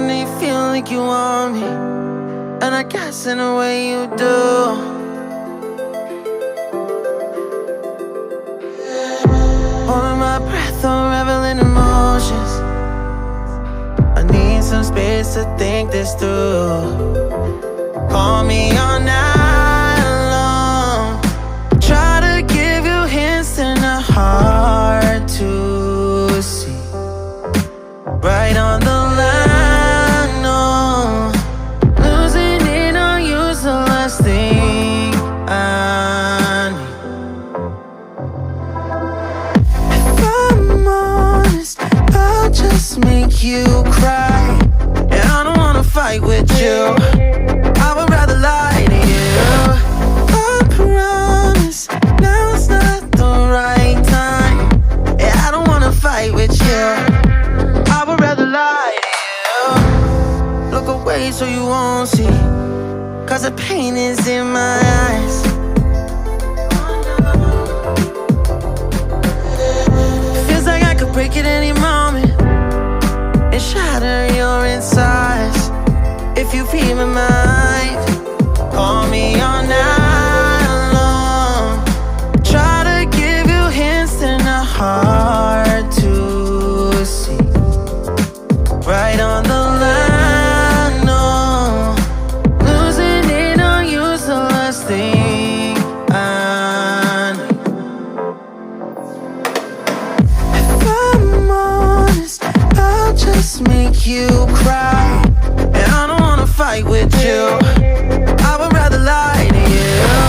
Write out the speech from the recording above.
know you feel like you want me, and I guess in a way you do. Holding my breath, unraveling emotions. I need some space to think this through. Call me all night long. Try to give you hints and a hard to see. Right on the line, no. Losing it on you's the last thing I need. If I'm honest, I'll just make you cry. And I don't wanna fight with you, I would rather lie to you. I promise, now's not the right time. Yeah, I don't wanna fight with you, I would rather lie to you. Look away so you won't see, cause the pain is in my eyes. Feels like I could break it any moment and shatter your insides. If you read my mind, call me all night long. Try to give you hints and a hard to see. Right on the line, no. Losing it on you's the last thing I need. If I'm honest, I'll just make you cry. And I don't wanna fight with you, I would rather lie to you.